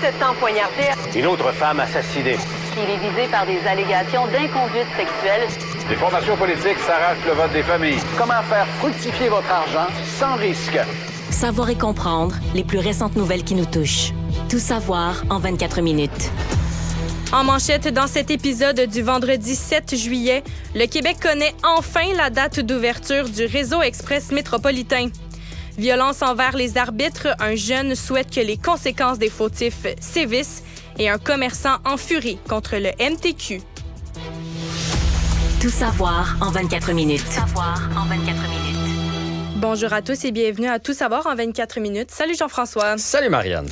27 ans poignardé. Une autre femme assassinée. Il est visé par des allégations d'inconduite sexuelle. Les formations politiques s'arrachent le vote des familles. Comment faire fructifier votre argent sans risque? Savoir et comprendre les plus récentes nouvelles qui nous touchent. Tout savoir en 24 minutes. En manchette, dans cet épisode du vendredi 7 juillet, le Québec connaît enfin la date d'ouverture du réseau express métropolitain. Violence envers les arbitres, un jeune souhaite que les conséquences des fautifs sévissent et un commerçant en furie contre le MTQ. Tout savoir en 24 minutes. Tout savoir en 24 minutes. Bonjour à tous et bienvenue à Tout savoir en 24 minutes. Salut Jean-François. Salut Marianne.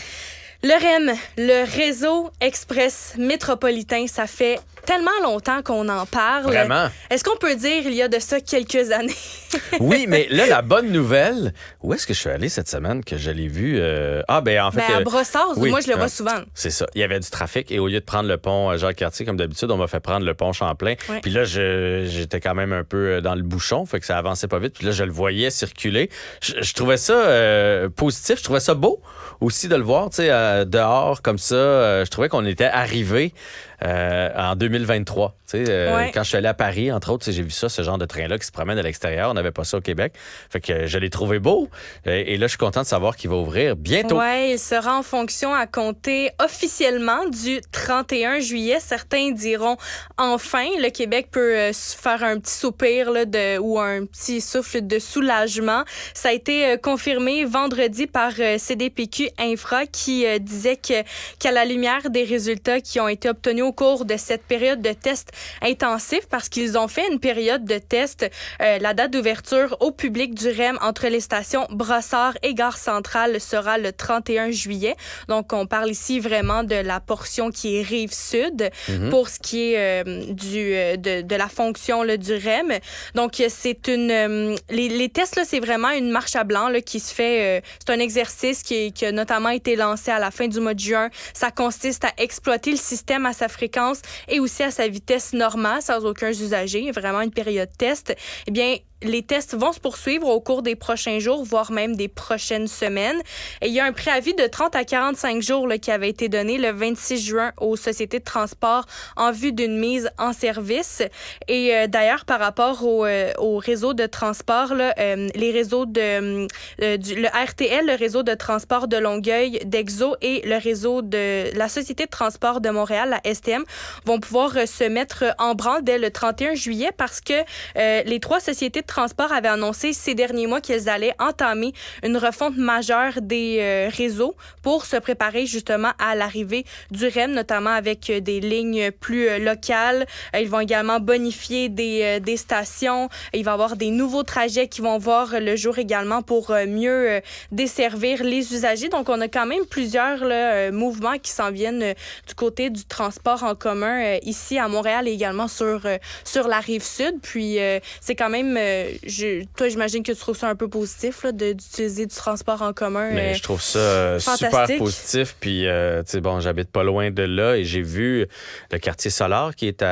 Le REM, le réseau express métropolitain, ça fait tellement longtemps qu'on en parle. Vraiment? Est-ce qu'on peut dire il y a de ça quelques années? Oui, mais là, la bonne nouvelle, où est-ce que je suis allé cette semaine que je l'ai vu? À Brossard, oui, moi je le vois souvent. C'est ça. Il y avait du trafic et au lieu de prendre le pont Jacques-Cartier, comme d'habitude, on m'a fait prendre le pont Champlain. Ouais. Puis là, j'étais quand même un peu dans le bouchon, fait que ça avançait pas vite. Puis là, je le voyais circuler. Je trouvais ça positif, je trouvais ça beau aussi de le voir, tu sais, dehors comme ça. Je trouvais qu'on était arrivé en 2023. Ouais. Quand je suis allé à Paris, entre autres, j'ai vu ça, ce genre de train-là qui se promène à l'extérieur. On n'avait pas ça au Québec. Fait que je l'ai trouvé beau. Et là, je suis content de savoir qu'il va ouvrir bientôt. Oui, il sera en fonction à compter officiellement du 31 juillet. Certains diront enfin. Le Québec peut faire un petit soupir là, ou un petit souffle de soulagement. Ça a été confirmé vendredi par CDPQ Infra qui disait qu'à la lumière des résultats qui ont été obtenus au cours de cette période de test intensif, parce qu'ils ont fait une période de test, la date d'ouverture au public du REM entre les stations Brossard et Gare Centrale sera le 31 juillet. Donc, on parle ici vraiment de la portion qui est Rive-Sud pour ce qui est de la fonction là, du REM. Donc, c'est les tests, là, c'est vraiment une marche à blanc là, qui se fait. C'est un exercice qui a notamment été lancé à la fin du mois de juin. Ça consiste à exploiter le système à sa fréquence et aussi à sa vitesse normale, sans aucun usager, vraiment une période test. Eh bien, les tests vont se poursuivre au cours des prochains jours, voire même des prochaines semaines. Et il y a un préavis de 30 à 45 jours là, qui avait été donné le 26 juin aux sociétés de transport en vue d'une mise en service. Et d'ailleurs, par rapport au réseau de transport, là, les réseaux le RTL, le réseau de transport de Longueuil, d'Exo et le réseau de la Société de transport de Montréal, la STM, vont pouvoir se mettre en branle dès le 31 juillet parce que les trois sociétés de transport avaient annoncé ces derniers mois qu'elles allaient entamer une refonte majeure des réseaux pour se préparer justement à l'arrivée du REM, notamment avec des lignes plus locales. Ils vont également bonifier des stations. Il va y avoir des nouveaux trajets qui vont voir le jour également pour mieux desservir les usagers. Donc, on a quand même plusieurs mouvements qui s'en viennent du côté du transport en commun ici à Montréal et également sur la Rive-Sud. Puis, c'est quand même... toi, j'imagine que tu trouves ça un peu positif là, d'utiliser du transport en commun. Mais je trouve ça super positif. Puis, tu sais, bon, j'habite pas loin de là et j'ai vu le quartier Solar qui est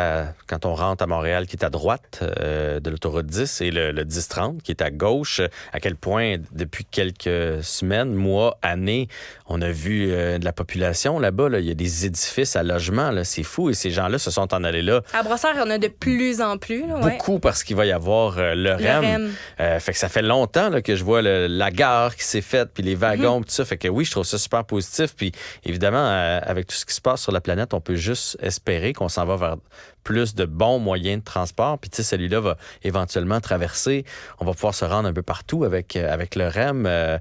quand on rentre à Montréal, qui est à droite de l'autoroute 10 et le 10-30 qui est à gauche. À quel point, depuis quelques semaines, mois, années, on a vu de la population là-bas. Là. Il y a des édifices à logement. Là. C'est fou. Et ces gens-là se sont en allés là. À Brossard, il y en a de plus en plus. Là, ouais. Beaucoup parce qu'il va y avoir le REM. Fait que ça fait longtemps là, que je vois la gare qui s'est faite, puis les wagons, tout ça. Fait que oui, je trouve ça super positif. Puis évidemment, avec tout ce qui se passe sur la planète, on peut juste espérer qu'on s'en va vers plus de bons moyens de transport. Puis tu sais, celui-là va éventuellement traverser. On va pouvoir se rendre un peu partout avec le REM,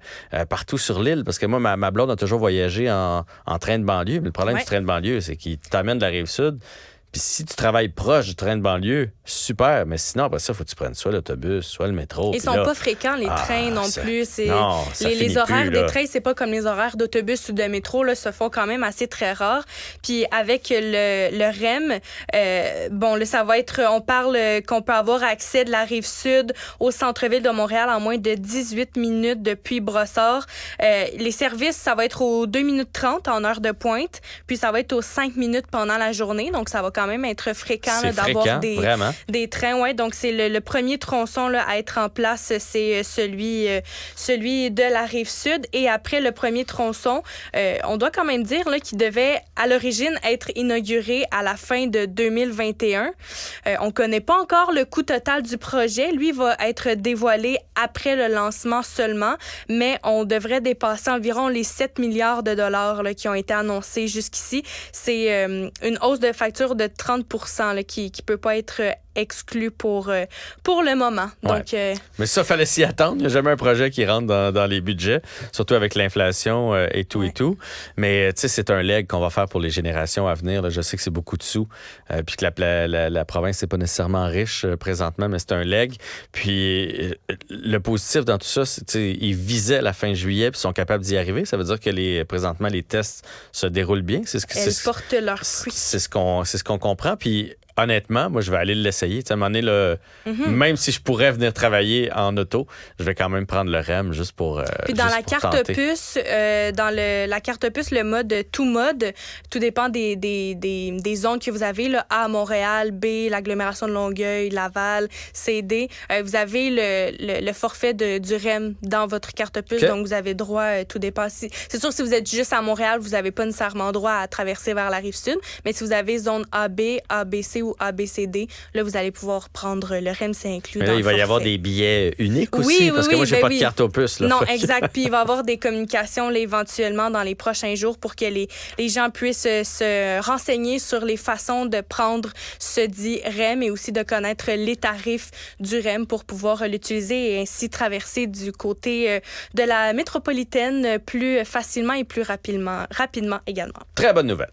partout sur l'île. Parce que moi, ma blonde a toujours voyagé en train de banlieue. Mais le problème du train de banlieue, c'est qu'il t'amène de la Rive-Sud. Puis si tu travailles proche du train de banlieue, super. Mais sinon, après ça, il faut que tu prennes soit l'autobus, soit le métro. Ils sont pas fréquents, les trains non plus. Non, les horaires des trains, c'est pas comme les horaires d'autobus ou de métro, là, se font quand même assez très rares. Puis avec le REM, là, ça va être... On parle qu'on peut avoir accès de la Rive-Sud au centre-ville de Montréal en moins de 18 minutes depuis Brossard. Les services, ça va être aux 2 minutes 30 en heure de pointe. Puis ça va être aux 5 minutes pendant la journée. Donc, ça va quand quand même être fréquent C'est là, d'avoir fréquent, des trains. Ouais, donc, c'est le premier tronçon là, à être en place, c'est celui de la Rive-Sud. Et après le premier tronçon, on doit quand même dire là, qu'il devait, à l'origine, être inauguré à la fin de 2021. On ne connaît pas encore le coût total du projet. Lui va être dévoilé après le lancement seulement, mais on devrait dépasser environ les 7 milliards de dollars là, qui ont été annoncés jusqu'ici. C'est une hausse de facture de 30 % là, qui ne peut pas être exclu pour le moment. Ouais. Donc, mais ça, fallait s'y attendre. Il n'y a jamais un projet qui rentre dans les budgets, surtout avec l'inflation et tout et tout. Mais tu sais, c'est un leg qu'on va faire pour les générations à venir. Là. Je sais que c'est beaucoup de sous, puis que la province n'est pas nécessairement riche présentement, mais c'est un leg. Puis le positif dans tout ça, c'est ils visaient la fin juillet, puis sont capables d'y arriver. Ça veut dire que présentement, les tests se déroulent bien. elles portent leurs fruits. C'est ce qu'on comprend. Puis honnêtement, moi, je vais aller l'essayer. À un moment donné, là, même si je pourrais venir travailler en auto, je vais quand même prendre le REM juste pour Puis dans la carte tenter. puce, la carte puce, le mode tout mode, tout dépend des zones que vous avez. Là, A, Montréal, B, l'agglomération de Longueuil, Laval, C, D. Vous avez le forfait du REM dans votre carte puce, okay. Donc vous avez droit, tout dépend. C'est sûr, si vous êtes juste à Montréal, vous n'avez pas nécessairement droit à traverser vers la Rive-Sud, mais si vous avez zone AB, ABC ou ABCD, là, vous allez pouvoir prendre le REM, c'est inclus. Mais dans là, le il va y forfait. avoir des billets uniques aussi, parce que moi, j'ai pas de carte aux puces. Là. Non, exact. Puis il va y avoir des communications là, éventuellement dans les prochains jours pour que les gens puissent se renseigner sur les façons de prendre ce dit REM et aussi de connaître les tarifs du REM pour pouvoir l'utiliser et ainsi traverser du côté de la métropolitaine plus facilement et plus rapidement également. Très bonne nouvelle.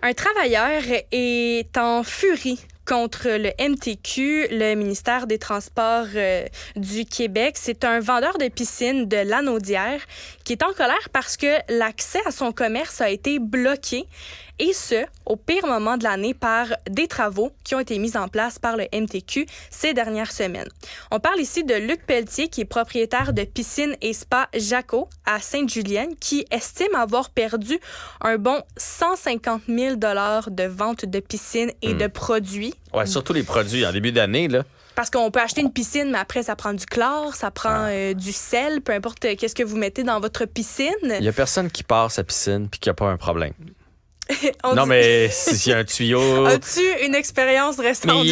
Un travailleur est en furie contre le MTQ, le ministère des Transports du Québec. C'est un vendeur de piscine de Lanaudière qui est en colère parce que l'accès à son commerce a été bloqué, et ce, au pire moment de l'année, par des travaux qui ont été mis en place par le MTQ ces dernières semaines. On parle ici de Luc Pelletier, qui est propriétaire de piscine et spa Jaco à Sainte-Julienne, qui estime avoir perdu un bon 150 000 $ de vente de piscine et de produits. Ouais, surtout les produits en début d'année, là. Parce qu'on peut acheter une piscine, mais après, ça prend du chlore, ça prend du sel, peu importe qu'est-ce que vous mettez dans votre piscine. Il y a personne qui part sa piscine puis qui a pas un problème. Mais s'il y a un tuyau... As-tu une expérience récente?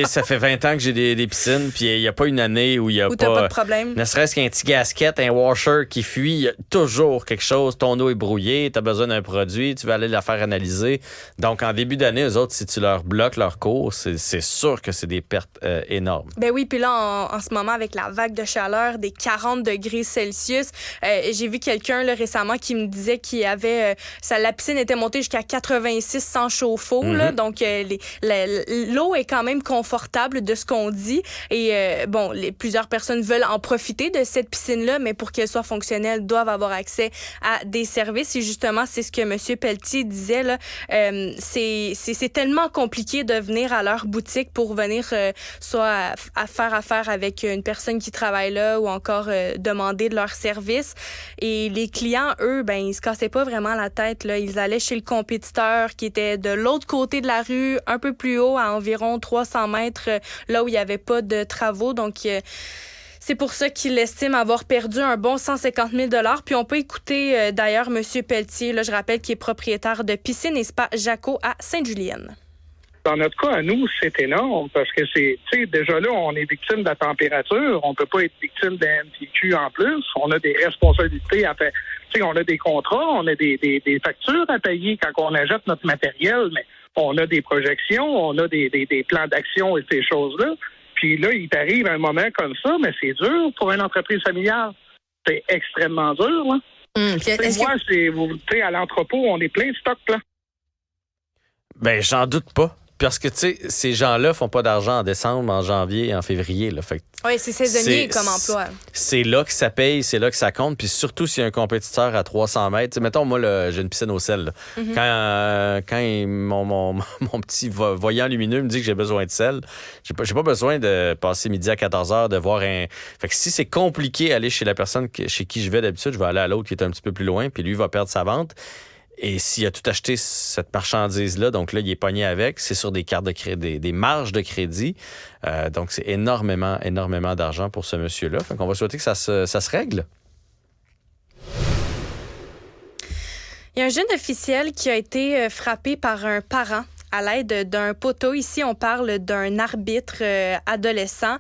Ça fait 20 ans que j'ai des piscines, puis il n'y a pas une année où il n'y a t'as pas de problème. Ne serait-ce qu'un petit gasket, un washer qui fuit, il y a toujours quelque chose. Ton eau est brouillée, tu as besoin d'un produit, tu vas aller la faire analyser. Donc, en début d'année, eux autres, si tu leur bloques leur cours, c'est sûr que c'est des pertes énormes. Ben oui, puis là, en ce moment, avec la vague de chaleur des 40 degrés Celsius, j'ai vu quelqu'un là, récemment qui me disait qu'il avait... la piscine était montée jusqu'à 86 sans chauffe-eau. Là, donc, l'eau est quand même confortable de ce qu'on dit. Et plusieurs personnes veulent en profiter de cette piscine-là, mais pour qu'elle soit fonctionnelle, doivent avoir accès à des services. Et justement, c'est ce que M. Pelletier disait. Là, c'est tellement compliqué de venir à leur boutique pour venir soit à faire affaire avec une personne qui travaille là ou encore demander de leur service. Et les clients, eux, ils se cassaient pas vraiment la tête. Là. Ils allaient chez le compétiteur qui était de l'autre côté de la rue, un peu plus haut, à environ 300 mètres, là où il n'y avait pas de travaux. Donc, c'est pour ça qu'il estime avoir perdu un bon 150 000 $. Puis on peut écouter d'ailleurs M. Pelletier, là, je rappelle, qui est propriétaire de piscine et spa Jaco à Sainte-Julienne. Dans notre cas, à nous, c'est énorme parce que déjà là, on est victime de la température. On peut pas être victime d'un MTQ en plus. On a des responsabilités à faire. On a des contrats, on a des factures à payer quand on achète notre matériel, mais on a des projections, on a des plans d'action et ces choses-là. Puis là, il t'arrive un moment comme ça, mais c'est dur pour une entreprise familiale. C'est extrêmement dur, là. À l'entrepôt, on est plein de stock, là. Ben, j'en doute pas. Parce que, tu sais, ces gens-là font pas d'argent en décembre, en janvier, en février. Oui, c'est saisonnier comme emploi. C'est là que ça paye, c'est là que ça compte. Puis surtout, s'il y a un compétiteur à 300 mets. Mettons, moi, là, j'ai une piscine au sel. Quand mon petit voyant lumineux me dit que j'ai besoin de sel, j'ai pas besoin de passer midi à 14 heures, de voir un... Fait que si c'est compliqué d'aller chez la personne chez qui je vais d'habitude, je vais aller à l'autre qui est un petit peu plus loin, puis lui va perdre sa vente. Et s'il a tout acheté cette marchandise-là, donc là, il est pogné avec, c'est sur des cartes de crédit, des marges de crédit. Donc, c'est énormément d'argent pour ce monsieur-là. Fait qu'on va souhaiter que ça se règle. Il y a un jeune officiel qui a été frappé par un parent à l'aide d'un poteau. Ici, on parle d'un arbitre adolescent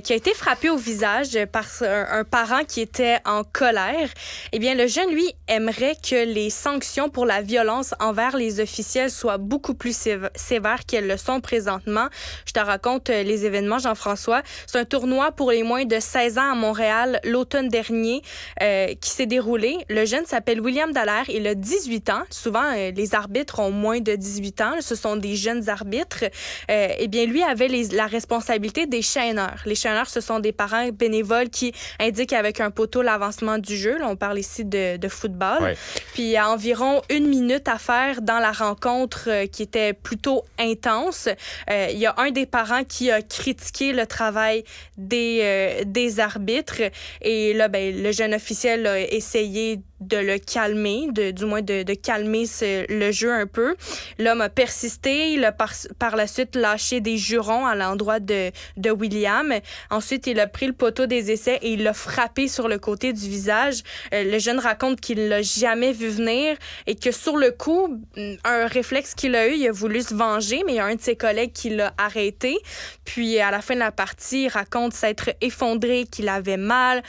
qui a été frappé au visage par un parent qui était en colère. Eh bien, le jeune, lui, aimerait que les sanctions pour la violence envers les officiels soient beaucoup plus sévères qu'elles le sont présentement. Je te raconte les événements, Jean-François. C'est un tournoi pour les moins de 16 ans à Montréal l'automne dernier qui s'est déroulé. Le jeune s'appelle William Dallaire. Il a 18 ans. Souvent, les arbitres ont moins de 18 ans. Ce sont des jeunes arbitres. Eh bien, lui avait la responsabilité des chaîneurs. Les chaîneurs, ce sont des parents bénévoles qui indiquent avec un poteau l'avancement du jeu. Là, on parle ici de football. Ouais. Puis, il y a environ 1 minute à faire dans la rencontre qui était plutôt intense. Il y a un des parents qui a critiqué le travail des arbitres. Et là, ben, le jeune officiel a essayé de le calmer, du moins de calmer le jeu un peu. L'homme a persisté, il a par la suite lâché des jurons à l'endroit de William. Ensuite, il a pris le poteau des essais et il l'a frappé sur le côté du visage. Le jeune raconte qu'il l'a jamais vu venir et que sur le coup, un réflexe qu'il a eu, il a voulu se venger, mais il y a un de ses collègues qui l'a arrêté. Puis, à la fin de la partie, il raconte s'être effondré, qu'il avait mal,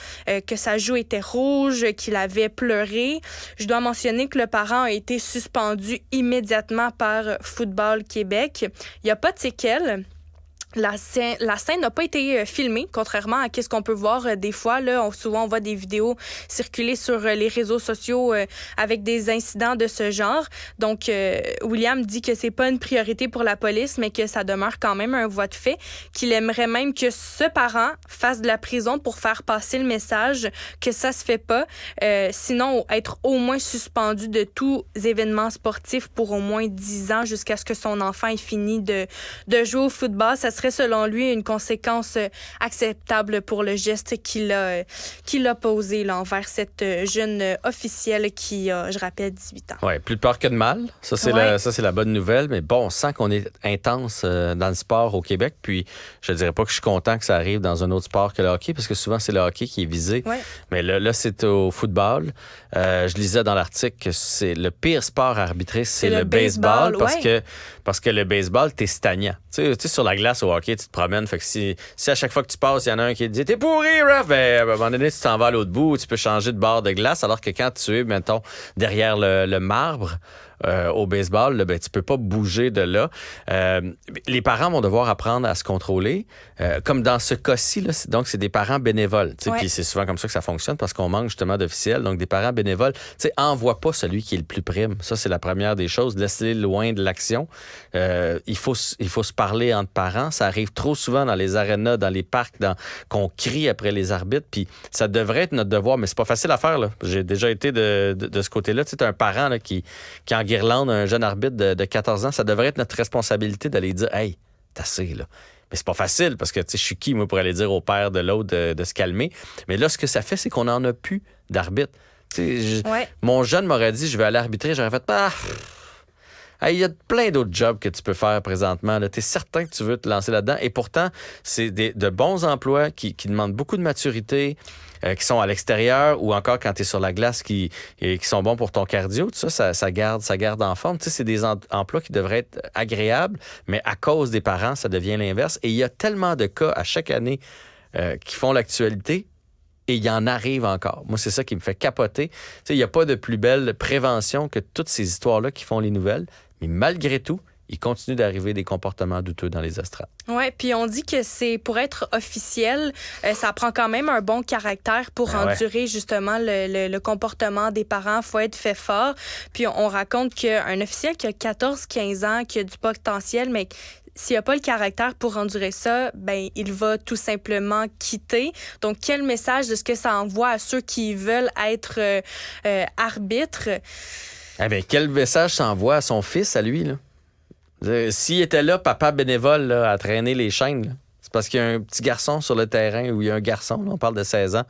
que sa joue était rouge, qu'il avait pleuré. Je dois mentionner que le parent a été suspendu immédiatement par Football Québec. Il n'y a pas de séquelles. La scène n'a pas été filmée, contrairement à ce qu'on peut voir des fois. Là, souvent, on voit des vidéos circuler sur les réseaux sociaux avec des incidents de ce genre. Donc, William dit que c'est pas une priorité pour la police, mais que ça demeure quand même un voie de fait, qu'il aimerait même que ce parent fasse de la prison pour faire passer le message que ça se fait pas. Sinon, être au moins suspendu de tous événements sportifs pour au moins 10 ans jusqu'à ce que son enfant ait fini de jouer au football. Ça serait selon lui une conséquence acceptable pour le geste qu'il a posé là, envers cette jeune officielle qui a, je rappelle, 18 ans. Oui, plus de peur que de mal. Ça, c'est la bonne nouvelle. Mais bon, on sent qu'on est intense dans le sport au Québec. Puis, je ne dirais pas que je suis content que ça arrive dans un autre sport que le hockey, parce que souvent, c'est le hockey qui est visé. Ouais. Mais là, c'est au football. Je lisais dans l'article que c'est le pire sport à arbitrer, c'est le baseball. Parce que le baseball, t'es stagnant. Tu sais, sur la glace au hockey, tu te promènes. Fait que si à chaque fois que tu passes, il y en a un qui te dit « T'es pourri, ref! » Ben, à un moment donné, tu t'en vas à l'autre bout, tu peux changer de bord de glace, alors que quand tu es, mettons, derrière le marbre, au baseball, là, ben, tu peux pas bouger de là. Les parents vont devoir apprendre à se contrôler. Comme dans ce cas-ci, là, donc c'est des parents bénévoles. Ouais. Puis c'est souvent comme ça que ça fonctionne parce qu'on manque justement d'officiels. Donc des parents bénévoles, envoie pas celui qui est le plus prime. Ça, c'est la première des choses. Laisse-les loin de l'action. Il faut se parler entre parents. Ça arrive trop souvent dans les arénas, dans les parcs, qu'on crie après les arbitres. Puis ça devrait être notre devoir, mais c'est pas facile à faire. Là. J'ai déjà été de ce côté-là. Tu sais, un parent là, qui guirlande un jeune arbitre de 14 ans, ça devrait être notre responsabilité d'aller dire « Hey, t'as assez, là. » Mais c'est pas facile parce que, tu sais, je suis qui, moi, pour aller dire au père de l'autre de se calmer. Mais là, ce que ça fait, c'est qu'on n'en a plus d'arbitre. Tu sais, mon jeune m'aurait dit « Je vais aller arbitrer. » J'aurais fait « il y a plein d'autres jobs que tu peux faire présentement. Tu es certain que tu veux te lancer là-dedans. Et pourtant, c'est de bons emplois qui demandent beaucoup de maturité, qui sont à l'extérieur ou encore quand tu es sur la glace qui sont bons pour ton cardio. Tout ça, ça garde en forme. Tu sais, c'est des emplois qui devraient être agréables, mais à cause des parents, ça devient l'inverse. Et il y a tellement de cas à chaque année qui font l'actualité. Et il y en arrive encore. Moi, c'est ça qui me fait capoter. Tu sais, il n'y a pas de plus belle prévention que toutes ces histoires-là qui font les nouvelles. Mais malgré tout, il continue d'arriver des comportements douteux dans les estrades. Oui, puis on dit que c'est pour être officiel, ça prend quand même un bon caractère pour endurer justement le comportement des parents. Il faut être fait fort. Puis on raconte qu'un officiel qui a 14-15 ans, qui a du potentiel, mais s'il n'a pas le caractère pour endurer ça, ben il va tout simplement quitter. Donc, quel message est-ce que ça envoie à ceux qui veulent être arbitres? Eh bien, quel message ça envoie à son fils, à lui, là? S'il était là, papa bénévole, là, à traîner les chaînes, là, c'est parce qu'il y a un petit garçon sur le terrain ou il y a un garçon, là, on parle de 16 ans.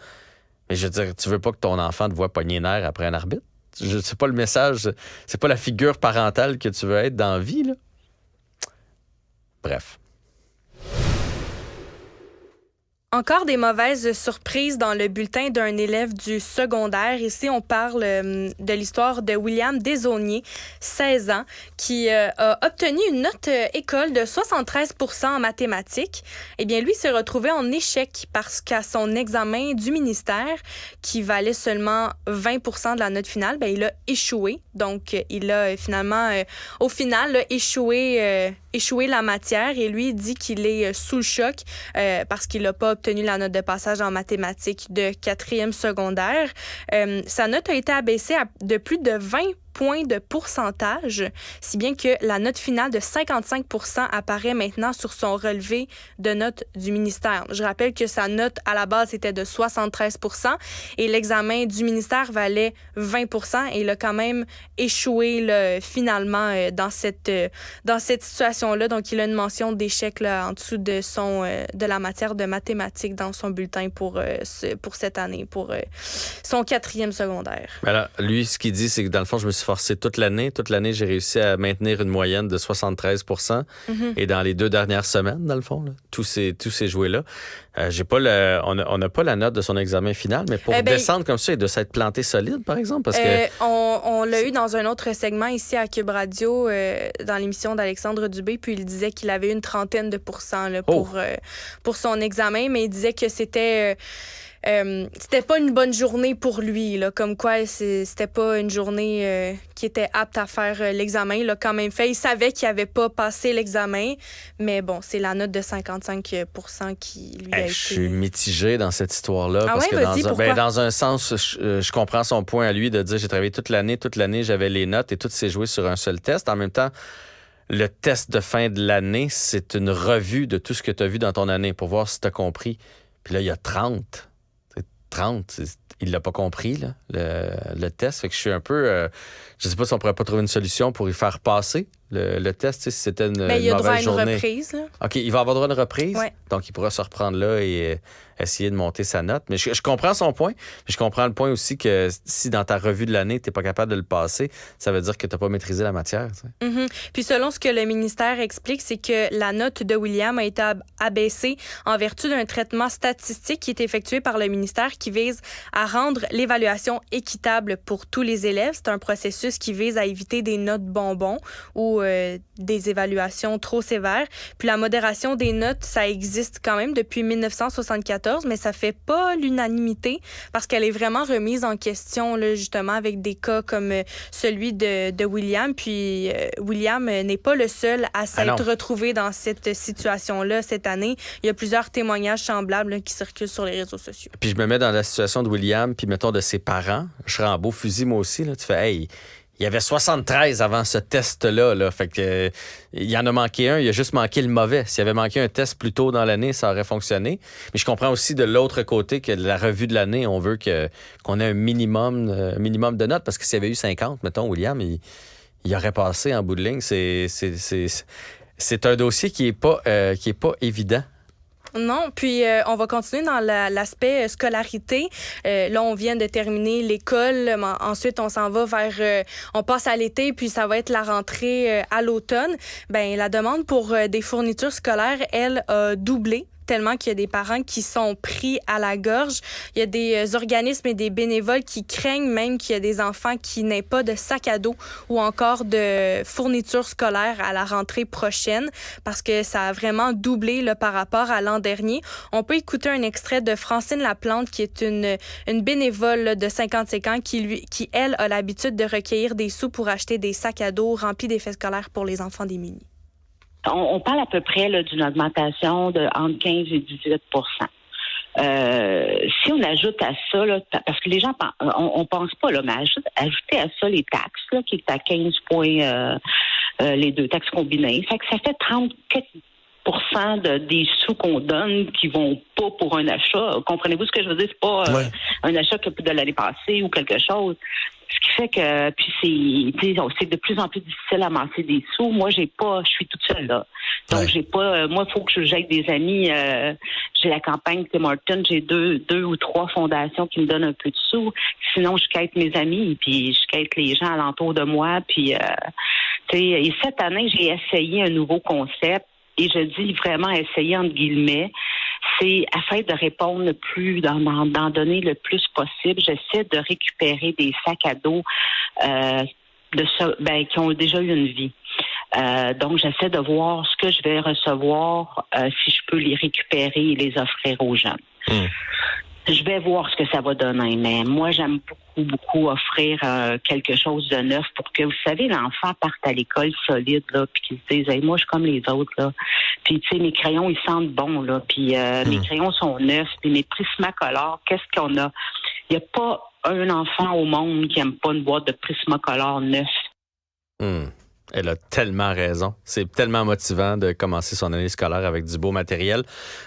Mais je veux dire, tu veux pas que ton enfant te voie pogner nerf après un arbitre? c'est pas le message, c'est pas la figure parentale que tu veux être dans la vie, là. Bref. Encore des mauvaises surprises dans le bulletin d'un élève du secondaire. Ici, on parle de l'histoire de William Desaulniers, 16 ans, qui a obtenu une note école de 73% en mathématiques. Eh bien, lui s'est retrouvé en échec parce qu'à son examen du ministère, qui valait seulement 20% de la note finale, ben, il a échoué. Donc, il a finalement, au final, échoué la matière et lui dit qu'il est sous le choc parce qu'il n'a pas obtenu la note de passage en mathématiques de 4e secondaire. Sa note a été abaissée de plus de 20 points de pourcentage, si bien que la note finale de 55% apparaît maintenant sur son relevé de notes du ministère. Je rappelle que sa note à la base était de 73% et l'examen du ministère valait 20% et il a quand même échoué là, finalement dans cette situation-là. Donc, il a une mention d'échec là, en dessous de la matière de mathématiques dans son bulletin pour cette année, pour son 4e secondaire. Alors, lui, ce qu'il dit, c'est que dans le fond, je me suis forcé toute l'année. Toute l'année, j'ai réussi à maintenir une moyenne de 73%. Et dans les 2 dernières semaines, dans le fond, là, tous ces jouets-là, on n'a pas la note de son examen final, mais pour descendre comme ça, il doit s'être planté solide, par exemple. Parce que on l'a eu dans un autre segment ici à Cube Radio, dans l'émission d'Alexandre Dubé, puis il disait qu'il avait une 30% là, pour son examen, mais il disait que c'était pas une bonne journée pour lui, là, comme quoi c'était pas une journée qui était apte à faire l'examen. Il l'a quand même fait. Il savait qu'il n'avait pas passé l'examen, mais bon, c'est la note de 55% qui lui a été... Je suis mitigé dans cette histoire-là. Ah parce ouais, que dans un sens, je comprends son point à lui de dire j'ai travaillé toute l'année, j'avais les notes et tout s'est joué sur un seul test. En même temps, le test de fin de l'année, c'est une revue de tout ce que tu as vu dans ton année pour voir si tu as compris. Puis là, il y a 30. Il l'a pas compris, là, le test. Fait que je suis un peu... je sais pas si on pourrait pas trouver une solution pour y faire passer le test, si c'était une mauvaise journée. Mais il a droit à une reprise, là. OK, il va avoir droit à une reprise? Ouais. Donc, il pourra se reprendre là et essayer de monter sa note. Mais je comprends son point. Mais je comprends le point aussi que si dans ta revue de l'année, tu n'es pas capable de le passer, ça veut dire que tu n'as pas maîtrisé la matière. Puis selon ce que le ministère explique, c'est que la note de William a été abaissée en vertu d'un traitement statistique qui est effectué par le ministère qui vise à rendre l'évaluation équitable pour tous les élèves. C'est un processus qui vise à éviter des notes bonbons ou des évaluations trop sévères. Puis la modération des notes, ça existe quand même depuis 1974, mais ça fait pas l'unanimité parce qu'elle est vraiment remise en question, là, justement, avec des cas comme celui de William. Puis William n'est pas le seul à s'être retrouvé dans cette situation-là cette année. Il y a plusieurs témoignages semblables là, qui circulent sur les réseaux sociaux. Puis je me mets dans la situation de William, puis mettons de ses parents. Je serais en beau fusil, moi aussi. Là. Tu fais, hey, il y avait 73 avant ce test-là. Là. Fait que il y en a manqué un, il a juste manqué le mauvais. S'il avait manqué un test plus tôt dans l'année, ça aurait fonctionné. Mais je comprends aussi de l'autre côté que la revue de l'année, on veut qu'on ait un minimum de notes. Parce que s'il y avait eu 50, mettons, William, il aurait passé en bout de ligne. C'est un dossier qui est pas évident. Non, puis on va continuer dans l'aspect scolarité. Là, on vient de terminer l'école. Ensuite, on s'en va vers... on passe à l'été, puis ça va être la rentrée à l'automne. Ben, la demande pour des fournitures scolaires, elle, a doublé. Tellement qu'il y a des parents qui sont pris à la gorge. Il y a des organismes et des bénévoles qui craignent même qu'il y a des enfants qui n'aient pas de sac à dos ou encore de fournitures scolaires à la rentrée prochaine parce que ça a vraiment doublé là, par rapport à l'an dernier. On peut écouter un extrait de Francine Laplante qui est une bénévole là, de 55 ans qui, elle, a l'habitude de recueillir des sous pour acheter des sacs à dos remplis d'effets scolaires pour les enfants démunis. On parle à peu près là, d'une augmentation de entre 15 et 18 Si on ajoute à ça, là, parce que les gens on pense pas, là, mais ajouter à ça les taxes, là, qui est à 15 points, les 2 taxes combinées, fait que ça fait 34% des sous qu'on donne qui vont pas pour un achat. Comprenez-vous ce que je veux dire? C'est pas un achat de l'année passée ou quelque chose. Ce qui fait que puis c'est de plus en plus difficile à amasser des sous. Moi, je suis toute seule là. Donc, j'ai pas... moi, il faut que j'aille des amis. J'ai la campagne Tim Hortons. J'ai deux ou trois fondations qui me donnent un peu de sous. Sinon, je quête mes amis, puis je quête les gens alentour de moi. Puis, et cette année, j'ai essayé un nouveau concept. Et je dis vraiment essayer entre guillemets. C'est afin de répondre le plus, d'en donner le plus possible. J'essaie de récupérer des sacs à dos qui ont déjà eu une vie. Donc, j'essaie de voir ce que je vais recevoir, si je peux les récupérer et les offrir aux jeunes. Je vais voir ce que ça va donner, mais moi, j'aime beaucoup offrir quelque chose de neuf pour que, vous savez, l'enfant parte à l'école solide, là, puis qu'il se dise, hey, moi, je suis comme les autres, là. Puis, tu sais, mes crayons, ils sentent bon, là, puis mes crayons sont neufs, puis mes Prismacolor, qu'est-ce qu'on a? Il n'y a pas un enfant au monde qui n'aime pas une boîte de Prismacolor neuf. Elle a tellement raison. C'est tellement motivant de commencer son année scolaire avec du beau matériel.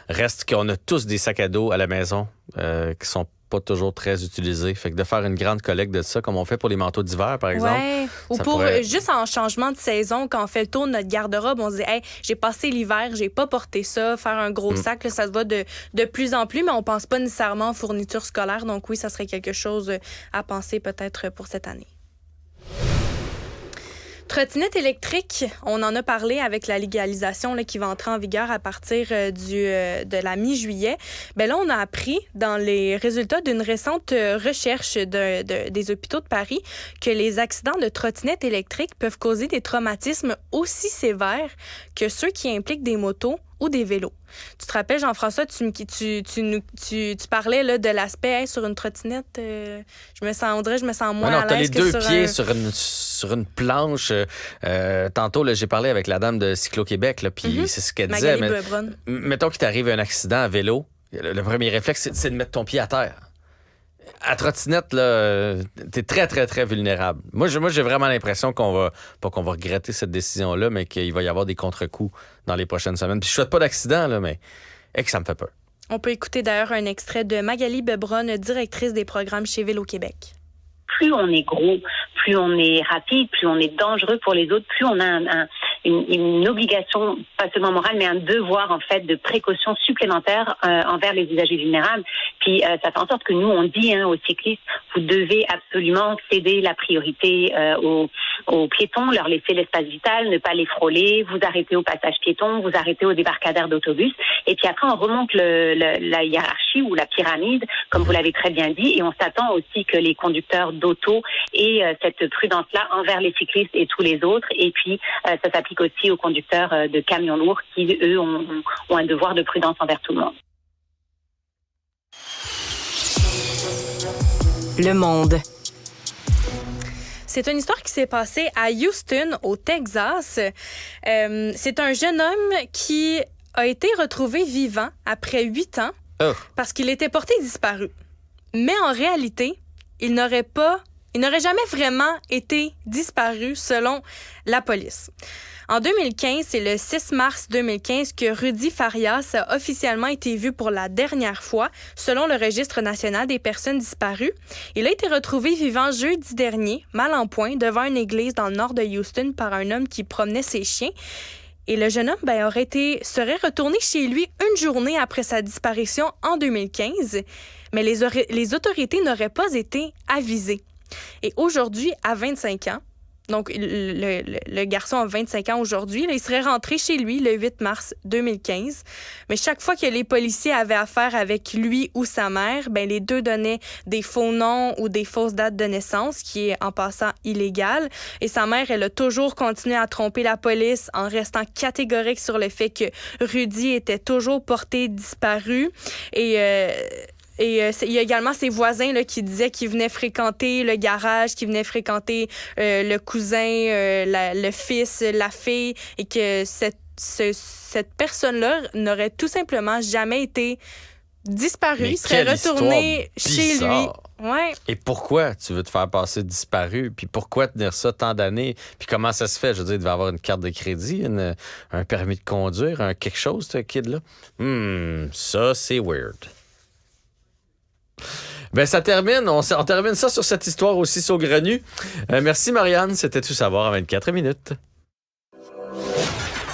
Reste qu'on a tous des sacs à dos à la maison qui sont pas toujours très utilisés. Fait que de faire une grande collecte de ça, comme on fait pour les manteaux d'hiver, par exemple. Ouais. Ou pour juste en changement de saison, quand on fait le tour de notre garde-robe, on se dit, hey, j'ai passé l'hiver, j'ai pas porté ça. Faire un gros sac, là, ça se va de plus en plus, mais on pense pas nécessairement aux fournitures scolaires. Donc oui, ça serait quelque chose à penser peut-être pour cette année. Trottinette électrique, on en a parlé avec la légalisation là, qui va entrer en vigueur à partir de la mi-juillet. Là, on a appris dans les résultats d'une récente recherche des hôpitaux de Paris que les accidents de trottinettes électriques peuvent causer des traumatismes aussi sévères que ceux qui impliquent des motos ou des vélos. Tu te rappelles, Jean-François, tu parlais là, de l'aspect sur une trottinette. Je me sens moins à l'aise que sur t'as les deux pieds sur une planche. Tantôt, là, j'ai parlé avec la dame de Cyclo-Québec, puis c'est ce qu'elle disait. Mettons qu'il t'arrive un accident à vélo, le premier réflexe, c'est de mettre ton pied à terre. À trottinette, là, t'es très, très, très vulnérable. Moi, j'ai vraiment l'impression qu'on va regretter cette décision-là, mais qu'il va y avoir des contre-coups dans les prochaines semaines. Puis je souhaite pas d'accident, là, mais que ça me fait peur. On peut écouter d'ailleurs un extrait de Magali Bebron, directrice des programmes chez Vélo-Québec. Plus on est gros, plus on est rapide, plus on est dangereux pour les autres, plus on a une obligation, pas seulement morale, mais un devoir en fait de précaution supplémentaire envers les usagers vulnérables. Puis ça fait en sorte que nous, on dit aux cyclistes, vous devez absolument céder la priorité aux piétons, leur laisser l'espace vital, ne pas les frôler, vous arrêtez au passage piéton, vous arrêtez au débarcadère d'autobus. Et puis après, on remonte la hiérarchie ou la pyramide, comme vous l'avez très bien dit, et on s'attend aussi que les conducteurs d'auto aient cette prudence-là envers les cyclistes et tous les autres. Et puis, ça s'applique aussi aux conducteurs de camions lourds qui, eux, ont un devoir de prudence envers tout le monde. Le Monde. C'est une histoire qui s'est passée à Houston, au Texas. C'est un jeune homme qui a été retrouvé vivant après 8 ans parce qu'il était porté disparu. Mais en réalité, il n'aurait jamais vraiment été disparu selon la police. En 2015, c'est le 6 mars 2015 que Rudy Farias a officiellement été vu pour la dernière fois, selon le Registre national des personnes disparues. Il a été retrouvé vivant jeudi dernier, mal en point, devant une église dans le nord de Houston par un homme qui promenait ses chiens. Et le jeune homme serait retourné chez lui une journée après sa disparition en 2015, mais les autorités n'auraient pas été avisées. Et aujourd'hui, à 25 ans, donc le garçon a 25 ans aujourd'hui, là, il serait rentré chez lui le 8 mars 2015. Mais chaque fois que les policiers avaient affaire avec lui ou sa mère, les deux donnaient des faux noms ou des fausses dates de naissance, qui est en passant illégal. Et sa mère, elle a toujours continué à tromper la police en restant catégorique sur le fait que Rudy était toujours porté disparu. Et il y a également ses voisins là, qui disaient qu'ils venaient fréquenter le garage, qu'ils venaient fréquenter le cousin, le fils, la fille, et que cette personne-là n'aurait tout simplement jamais été disparue. Il serait retourné chez lui. Ouais. Et pourquoi tu veux te faire passer disparu? Puis pourquoi tenir ça tant d'années? Puis comment ça se fait? Je veux dire, il devait avoir une carte de crédit, un permis de conduire, quelque chose, ce kid-là. Ça, c'est weird. Ça termine. On termine ça sur cette histoire aussi saugrenue. Merci, Marianne. C'était Tout savoir en 24 minutes.